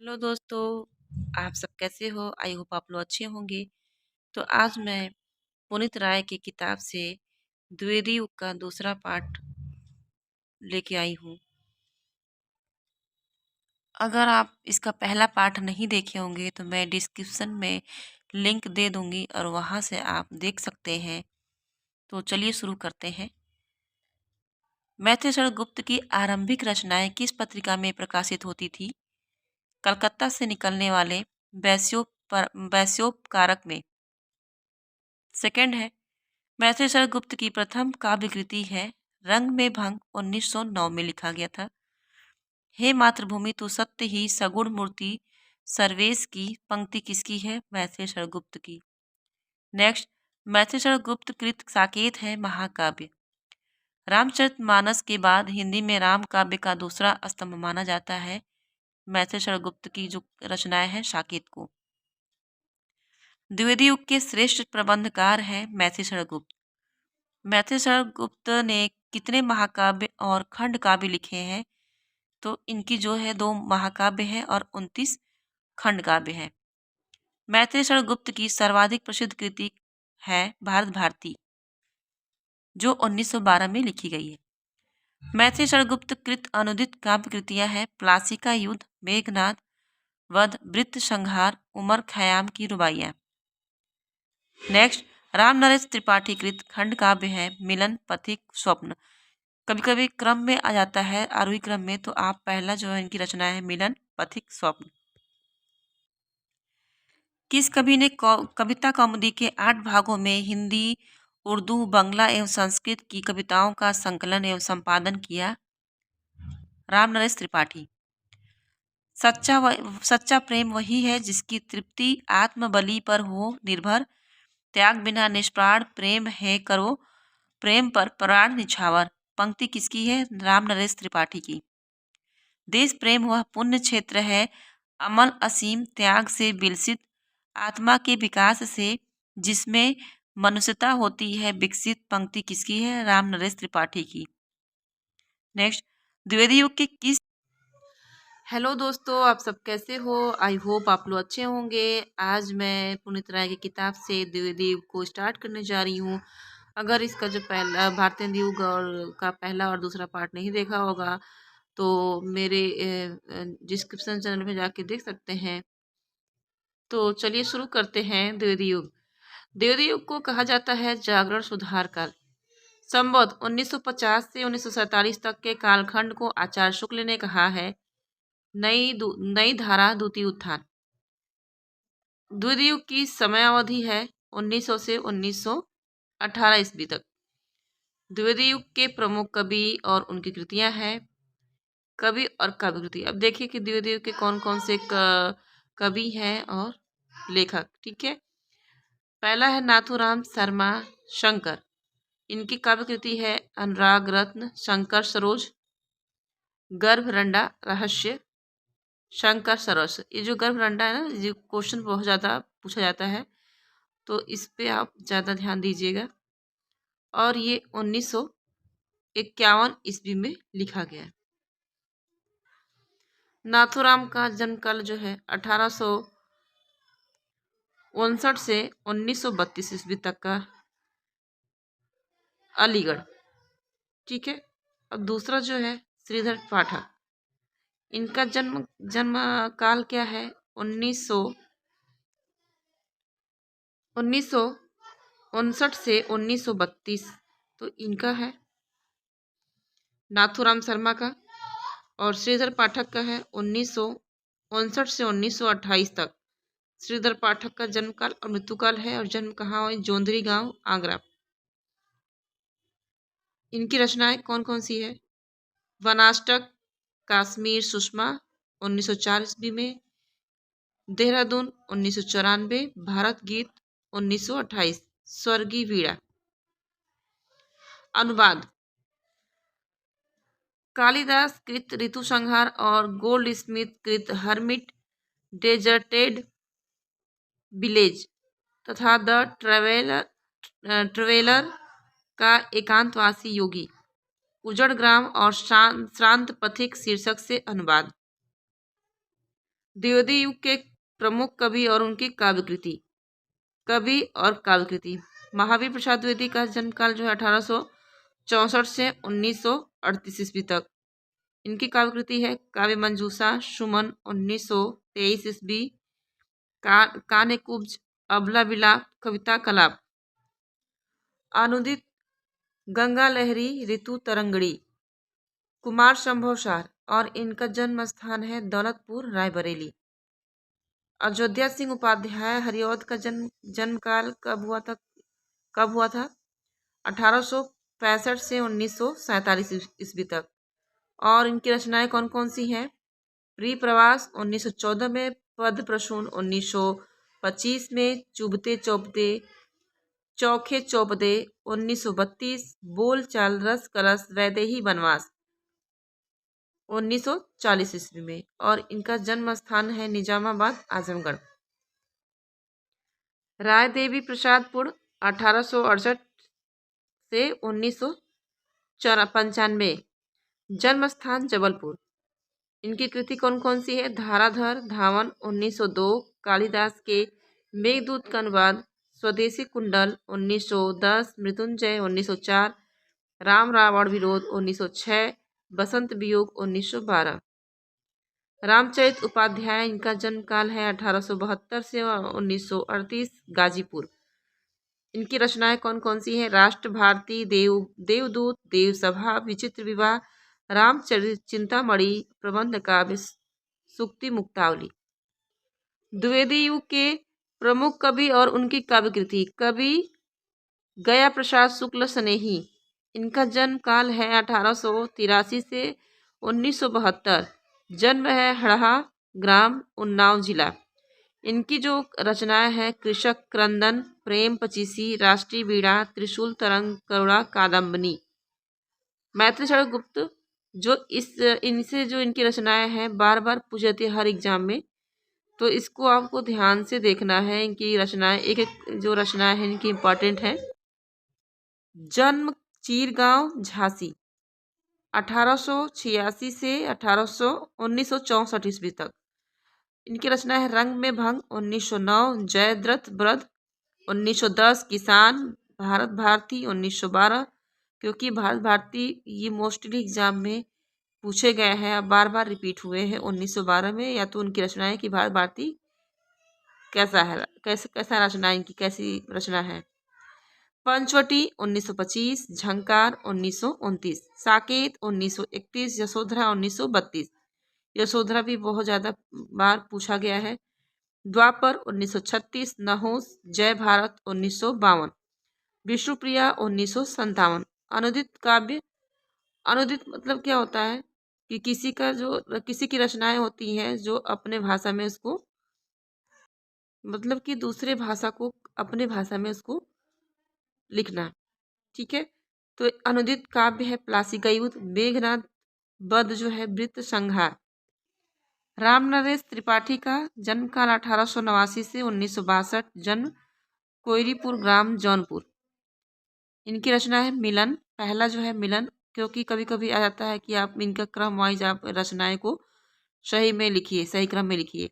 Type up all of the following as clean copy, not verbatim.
Hello दोस्तों। आप सब कैसे हो? आई होप आप लोग अच्छे होंगे। तो आज मैं पुनीत राय की किताब से द्विवेदी युग का दूसरा पार्ट लेके आई हूँ। अगर आप इसका पहला पार्ट नहीं देखे होंगे तो मैं डिस्क्रिप्शन में लिंक दे दूंगी और वहाँ से आप देख सकते हैं। तो चलिए शुरू करते हैं। मैत्रेय गुप्त की आरंभिक रचनाएं किस पत्रिका में प्रकाशित होती थी? कलकत्ता से निकलने वाले वैश्योपकारक में। सेकंड है, मैत्रेय गुप्त की प्रथम काव्य कृति है रंग में भंग 1909 में लिखा गया था। हे मातृभूमि तू सत्य ही सगुण मूर्ति सर्वेश की पंक्ति किसकी है? मैत्रेय गुप्त की। नेक्स्ट, मैत्रेय गुप्त कृत साकेत है महाकाव्य। रामचरितमानस के बाद हिंदी में राम काव्य का दूसरा स्तंभ माना जाता है मैत्रेय गुप्त की जो रचनाएं हैं साकेत को। द्विवेदी युग के श्रेष्ठ प्रबंधकार हैं मैत्रेय गुप्त। मैत्रेय गुप्त ने कितने महाकाव्य और खंड काव्य लिखे हैं? तो इनकी जो है 2 महाकाव्य हैं और 29 खंड काव्य हैं। मैत्रेय गुप्त की सर्वाधिक प्रसिद्ध कृति है भारत भारती, जो 1912 में लिखी गई है। मैत्रेय गुप्त कृत अनुदित काव्य कृतियां हैं प्लासी का युद्ध, मेघनाद, वध, वृत्त संहार, उमर खयाम की रुबाइयां। नेक्स्ट, राम नरेश त्रिपाठी कृत खंड काव्य है मिलन, पथिक, स्वप्न। कभी कभी क्रम में आ जाता है आरोही क्रम में, तो आप पहला जो है इनकी रचना है मिलन, पथिक, स्वप्न। किस कवि ने कविता कौमुदी के 8 भागों में हिंदी, उर्दू, बंगला एवं संस्कृत की कविताओं का संकलन एवं संपादन किया? राम नरेश त्रिपाठी। सच्चा प्रेम वही है जिसकी तृप्ति आत्मबलि पर हो निर्भर, त्याग बिना निष्प्राण प्रेम है करो, प्रेम पर प्राण निछावर। पंक्ति किसकी है? राम नरेश त्रिपाठी की। देश प्रेम वह पुण्य क्षेत्र है, अमल असीम त्याग से विलसित, आत्मा के विकास से जिसमें मनुष्यता होती है विकसित। पंक्ति किसकी है? राम नरेश त्रिपाठी की। नेक्स्ट, द्विवेदी युग के किस हेलो दोस्तों, आप सब कैसे हो? आई होप आप लोग अच्छे होंगे। आज मैं पुनीत राय की किताब से द्विवेदी युग को स्टार्ट करने जा रही हूँ। अगर इसका जो पहला भारतीय युग और का पहला और दूसरा पार्ट नहीं देखा होगा तो मेरे डिस्क्रिप्शन चैनल में जाके देख सकते हैं। तो चलिए शुरू करते हैं। द्विवेदी युग। द्विवेदी युग को कहा जाता है जागरण सुधार काल। संवत 1950 से 1947 तक के कालखंड को आचार्य शुक्ल ने कहा है नई धारा द्वितीय उत्थान। द्विवेदी युग की समयावधि है 1900 से 1918 ईस्वी तक। द्विवेदी युग के प्रमुख कवि और उनकी कृतियां हैं कवि और काव्य कृति। अब देखिए कि द्विवेदी युग के कौन कौन से कवि हैं और लेखक। ठीक है, पहला है नाथूराम शर्मा शंकर। इनकी काव्य कृति है अनुराग रत्न, शंकर सरोज, गर्भरंडा रहस्य, शंकर सरोज। ये जो गर्भरंडा है ना, ये क्वेश्चन बहुत ज़्यादा पूछा जाता है, तो इस पे आप ज़्यादा ध्यान दीजिएगा। और ये 1951 ईस्वी में लिखा गया है। नाथूराम का जन्म काल जो है 1859 से 1932 ईस्वी तक का अलीगढ़। ठीक है, और दूसरा जो है श्रीधर पाठक। इनका जन्म काल क्या है? 1959 से 1932। तो इनका है नाथूराम शर्मा का। और श्रीधर पाठक का है 1959 से 1928 तक। श्रीधर पाठक का जन्म काल और मृत्यु काल है, और जन्म कहाँ हुआ? जोंधरी गांव, आगरा। इनकी रचनाएं कौन कौन सी है? वनाष्टक, कश्मीर सुषमा 1904 ईस्वी में, देहरादून 1994, भारत गीत 1928, स्वर्गीय वीणा। अनुवाद कालिदास कृत ऋतु संहार और गोल्ड स्मिथ कृत हर्मिट डेजर्टेड विलेज तथा द ट्रेवेलर का एकांतवासी योगी, उजड़ ग्राम और श्रांत पथिक शीर्षक से अनुवाद। द्विवेदी युग के प्रमुख कवि और उनकी काव्यकृति। कवि और काव्यकृति। महावीर प्रसाद द्विवेदी का जन्म काल जो है 1864 से 1938 ईस्वी तक। इनकी काव्यकृति है काव्य मंजूषा, सुमन 1923 ईस्वी, कान्य कुब्ज, अबला विलाप, कविता कलाप। अनुदित, गंगा लहरी, ऋतु तरंगड़ी, कुमार संभव सार, और इनका जन्म स्थान है दौलतपुर रायबरेली। अयोध्या सिंह उपाध्याय हरिऔध का जन्म काल कब हुआ था? 1865 से 1947 ईस्वी तक। और इनकी रचनाएं कौन कौन सी हैं? प्रिय प्रवास 1914 में, पद प्रसून 1925 में, चुभते चौपते चौखे चौपदे 1932, बोल चाल रस कलस वैदेही वनवास 1940 ईस्वी में। और इनका जन्म स्थान है निजामाबाद आजमगढ़। राय देवी प्रसादपुर 1868 से 1995, जन्म स्थान जबलपुर। इनकी कृति कौन कौन सी है? धाराधर, धावन 1902, कालिदास के मेघदूत का अनुवाद, स्वदेशी कुंडल 1910, मृत्युंजय 1904, राम रावण विरोध 1906, बसंत वियोग 1912। रामचरित उपाध्याय, इनका जन्म काल है 1872 से 1938, गाजीपुर। इनकी रचनाएं कौन कौन सी हैं? राष्ट्र भारती, देवदूत, देवसभा, विचित्र विवाह, रामचरित, चिंतामणि, प्रबंध काव्य, सूक्ति मुक्तावली। द्विवेदी युग के प्रमुख कवि और उनकी काव्यकृति। कवि गया प्रसाद शुक्ल स्नेही, इनका जन्म काल है 1883 से 1972, जन्म है हड़हा ग्राम, उन्नाव जिला। इनकी जो रचनाएं हैं कृषक क्रंदन, प्रेम पचीसी, राष्ट्रीय वीणा, त्रिशूल तरंग, करुणा कादम्बनी। मैथिली शरण गुप्त, जो इनसे जो इनकी रचनाएं हैं बार बार पूछी जाती है हर एग्जाम में, तो इसको आपको ध्यान से देखना है। इनकी रचनाएं एक एक जो रचनाएं हैं इनकी इम्पोर्टेंट है। जन्म चीरगांव झांसी 1886 से 1964 ईस्वी तक। इनकी रचना है रंग में भंग 1909, जयद्रथ ब्रध 1910, किसान, भारत भारती 1912। क्योंकि भारत भारती ये मोस्टली एग्जाम में पूछे गए हैं, अब बार बार रिपीट हुए हैं 1912 में। या तो उनकी रचना है कि भारत भारती कैसा है, कैसा रचना, इनकी कैसी रचना है। पंचवटी 1925, झंकार 1929, साकेत 1931, यशोधरा 1932। यशोधरा भी बहुत ज़्यादा बार पूछा गया है। द्वापर 1936, नहुस, जय भारत 1952, विष्णुप्रिया 1957। अनुदित काव्य, अनुदित मतलब क्या होता है कि किसी की रचनाएं होती हैं जो अपने भाषा में उसको, मतलब कि दूसरे भाषा को अपने भाषा में उसको लिखना। ठीक है, तो अनुदित काव्य है प्लासी युद्ध, मेघनाद वध जो है वृत्त संहार। रामनरेश त्रिपाठी का जन्म काल 1889 से 1962, जन्म कोयरीपुर ग्राम जौनपुर। इनकी रचना है मिलन, पहला जो है मिलन, क्योंकि कभी कभी आ जाता है कि आप इनका क्रम वाइज आप रचनाएं को सही में लिखिए, सही क्रम में लिखिए,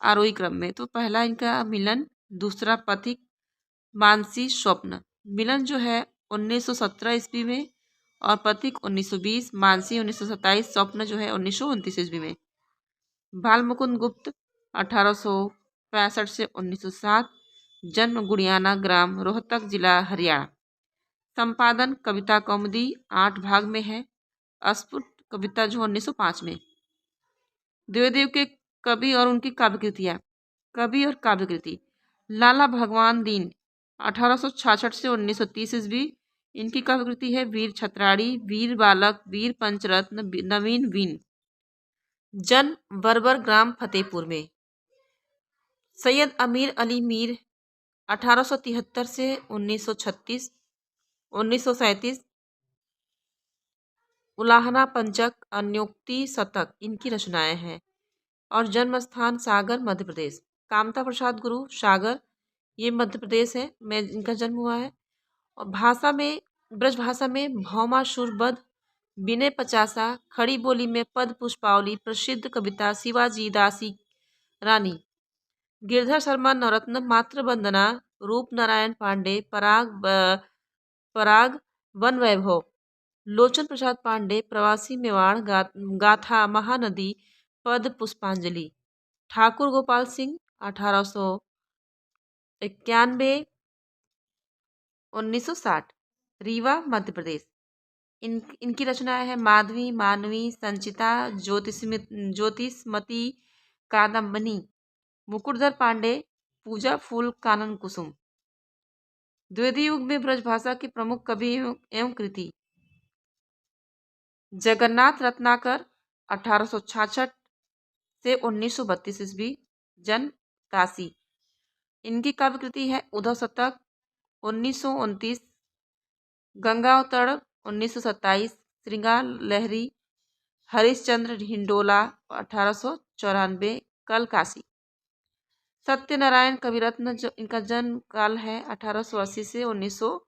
आरोही क्रम में। तो पहला इनका मिलन, दूसरा पथिक, मानसी स्वप्न। मिलन जो है 1917 ईस्वी में, और पथिक 1920, मानसी 1927, स्वप्न जो है 1929 ईस्वी में। बाल मुकुंद गुप्त 1865 से 1907, जन्म गुड़ियाना ग्राम, रोहतक जिला, हरियाणा। संपादन कविता कौमुदी 8 भाग में है, अस्फुट कविता जो 1905 में। द्विवेदी के कवि और उनकी काव्यकृतियाँ। कवि और काव्यकृति। लाला भगवान दीन 1866 से 1930 ईस्वी। इनकी काव्यकृति है वीर छत्राड़ी, वीर बालक, वीर पंचरत्न, नवीन वीन। जन्म बरबर ग्राम फतेहपुर में। सैयद अमीर अली मीर 1873 से 1937, उलाहना पंचक, अन्योक्ति शतक इनकी रचनाएं हैं। और जन्म स्थान सागर मध्य प्रदेश। कामता प्रसाद गुरु सागर, ये मध्य प्रदेश है में इनका जन्म हुआ है। और भाषा में, ब्रज भाषा में भौमासुर वध, विनय पचासा, खड़ी बोली में पद पुष्पावली, प्रसिद्ध कविता शिवाजी दासी रानी। गिरधर शर्मा नवरत्न, मातृ वंदना, रूप नारायण पांडे, पराग वन वैभव। लोचन प्रसाद पांडे, प्रवासी मेवाड़, गाथा, महानदी, पद पुष्पांजलि। ठाकुर गोपाल सिंह, 1891 1960, रीवा मध्य प्रदेश। इनकी रचनाएं है माधवी, मानवी, संचिता, ज्योतिषमती, कादम्बनी। मुकुटधर पांडे, पूजा फूल, कानन कुसुम। द्विवेदी युग में ब्रजभाषा की प्रमुख कवि एवं कृति। जगन्नाथ रत्नाकर, 1866 से 1932 ईस्वी, जन्म काशी। इनकी काव्य कृति है उद्धव शतक 1929, गंगावतरण 1927, श्रृंगार लहरी, हरिश्चंद्र हिंडोला 1894, कल काशी। सत्यनारायण कविरत्न, जो इनका जन्म काल है 1880 से 1900।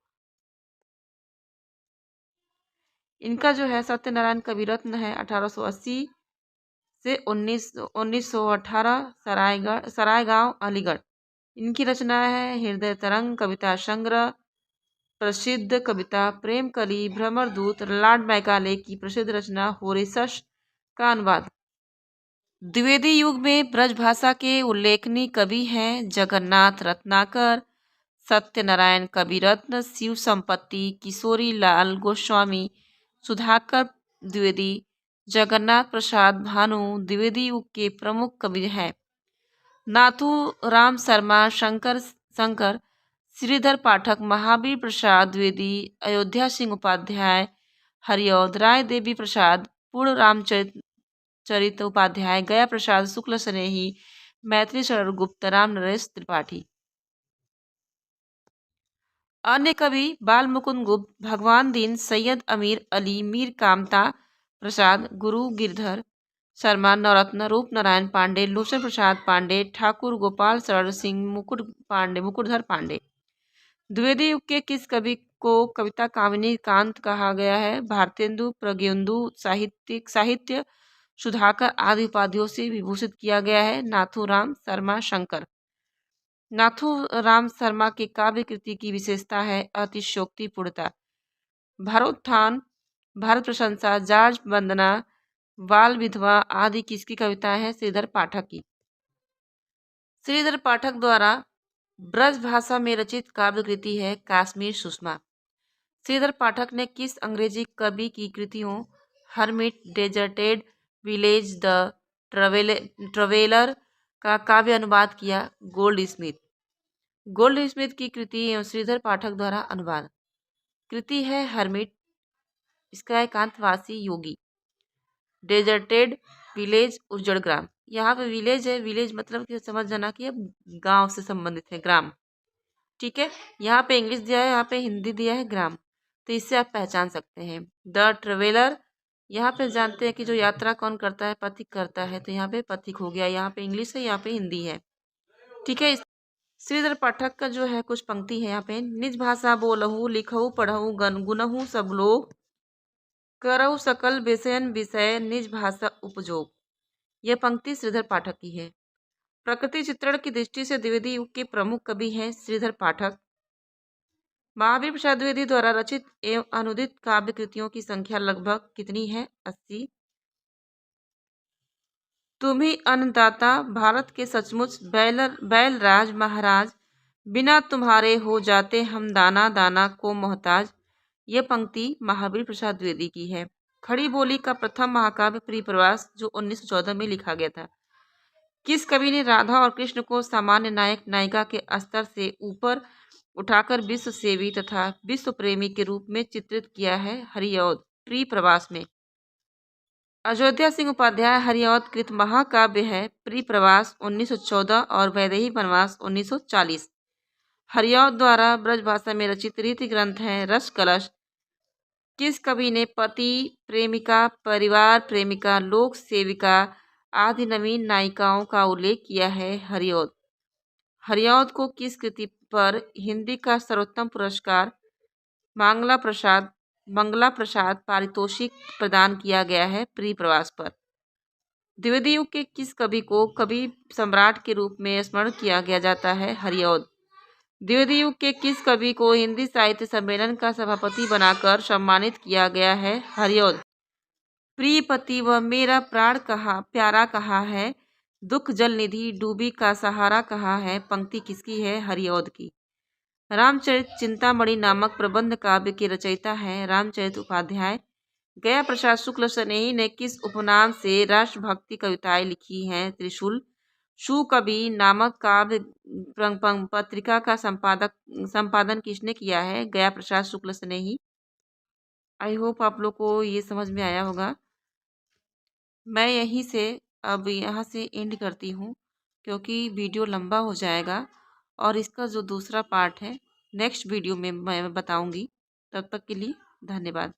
इनका जो है सत्यनारायण कविरत्न है 1880 से 1918, सरायगांव अलीगढ़। इनकी रचना है हृदय तरंग, कविता संग्रह, प्रसिद्ध कविता प्रेम कली, भ्रमर दूत, लॉर्ड मैकाले की प्रसिद्ध रचना होरेसस का अनुवाद। द्विवेदी युग में ब्रजभाषा के उल्लेखनीय कवि हैं जगन्नाथ रत्नाकर, सत्यनारायण कविरत्न, शिव संपत्ति, किशोरी लाल गोस्वामी, सुधाकर द्विवेदी, जगन्नाथ प्रसाद भानु द्विवेदी युग के प्रमुख कवि हैं। नाथू राम शर्मा, शंकर श्रीधर पाठक, महावीर प्रसाद द्विवेदी, अयोध्या सिंह उपाध्याय, हरिऔध राय देवी प्रसाद, पूर्ण रामचरित उपाध्याय, गया प्रसाद शुक्ल स्नेही, मैत्री शरण गुप्त, राम नरेश त्रिपाठी। अन्य कवि बाल मुकुंद गुप्त, भगवान दीन, सैयद अमीर अली, मीर कामता प्रसाद, गुरु गिरधर शर्मा नवरत्न, रूप नारायण पांडे, लोचन प्रसाद पांडे, ठाकुर गोपाल शरण सिंह, मुकुटधर पांडे। द्विवेदी युग के किस कवि को कविता कामिनी कांत कहा गया है? भारतेंदु, प्रज्ञेंदु, साहित्य सुधाकर आदि उपाधियों से विभूषित किया गया है। नाथूराम शर्मा शंकर। नाथूराम शर्मा के काव्य कृति की विशेषता है अतिशयोक्तिपूर्णता। भारोत्थान, भारत प्रशंसा, जार्ज वंदना, बाल विधवा आदि किसकी कविताएं हैं? श्रीधर पाठक की। श्रीधर पाठक द्वारा ब्रज भाषा में रचित काव्य कृति है कश्मीर सुषमा। श्रीधर पाठक ने किस अंग्रेजी कवि की कृतियों hermit, deserted village, the traveller का काव्य अनुवाद किया? Gold Smith. गोल्ड स्मिथ की कृति एवं श्रीधर पाठक द्वारा अनुवाद। कृति है हर्मिट, इसका एकांतवासी योगी। डेजर्टेड विलेज, उज्जड़ ग्राम। यहाँ पे विलेज है, विलेज मतलब कि समझ जाना कि गांव से संबंधित है, ग्राम। ठीक है, यहाँ पे इंग्लिश दिया है, यहाँ पे हिंदी दिया है ग्राम, तो इससे आप पहचान सकते हैं। द ट्रेवेलर, यहाँ पे जानते हैं कि जो यात्रा कौन करता है? पथिक करता है, तो यहाँ पे पथिक हो गया। यहाँ पे इंग्लिश है, यहाँ पे हिंदी है। ठीक है, श्रीधर पाठक का जो है कुछ पंक्ति है यहाँ पे। निज भाषा बोलहु, लिखहु, पढ़हु, गुनहु सब लोग, करहु सकल विषयन विषय, निज भाषा उपजोग। यह पंक्ति श्रीधर पाठक की है। प्रकृति चित्रण की दृष्टि से द्विवेदी युग के प्रमुख कवि हैं श्रीधर पाठक। महावीर प्रसाद द्विवेदी द्वारा रचित एवं अनुदित काव्य कृतियों की संख्या लगभग कितनी है? 80। तुम्ही अन्नदाता, भारत के सचमुच बैल राज महाराज, बिना तुम्हारे हो जाते हम दाना दाना को मोहताज। यह पंक्ति महावीर प्रसाद द्विवेदी की है। खड़ी बोली का प्रथम महाकाव्य प्रियप्रवास, जो 1914 में लिखा गया था। किस कवि ने राधा और कृष्ण को सामान्य नायक नायिका के स्तर से ऊपर उठाकर विश्व सेवी तथा विश्व प्रेमी के रूप में चित्रित किया है? हरिऔध प्रियप्रवास में। अयोध्या सिंह उपाध्याय हरिऔध कृत महाकाव्य है प्रियप्रवास 1914 और वैदेही वनवास 1940। हरिऔध द्वारा ब्रजभाषा में रचित रीति ग्रंथ है रस कलश। किस कवि ने पति, प्रेमिका, परिवार प्रेमिका, लोक सेविका आदि नवीन नायिकाओं का उल्लेख किया है? हरिऔध। हरिऔध को किस कृति पर हिंदी का सर्वोत्तम पुरस्कार मंगला प्रसाद पारितोषिक प्रदान किया गया है? प्रियप्रवास पर। द्विवेदी युग के किस कवि को कवि सम्राट के रूप में स्मरण किया गया जाता है? हरिऔध। द्विवेदी युग के किस कवि को हिंदी साहित्य सम्मेलन का सभापति बनाकर सम्मानित किया गया है? हरिऔध। प्रिय पति व मेरा प्राण कहा प्यारा कहा है, दुख जल निधि डूबी का सहारा कहा है, पंक्ति किसकी है? हरिऔध की। रामचरित चिंतामणि नामक प्रबंध काव्य के रचयिता है रामचरित उपाध्याय। गया प्रसाद शुक्ल स्नेही ने किस उपनाम से राष्ट्रभक्ति कविताएं लिखी हैं? त्रिशूल। शुकवि नामक काव्य पत्रिका का संपादन किसने किया है? गया प्रसाद शुक्ल स्नेही। आई होप आप लोग को ये समझ में आया होगा। मैं यहीं से अब यहाँ से एंड करती हूँ, क्योंकि वीडियो लंबा हो जाएगा और इसका जो दूसरा पार्ट है नेक्स्ट वीडियो में मैं बताऊँगी। तब तक के लिए धन्यवाद।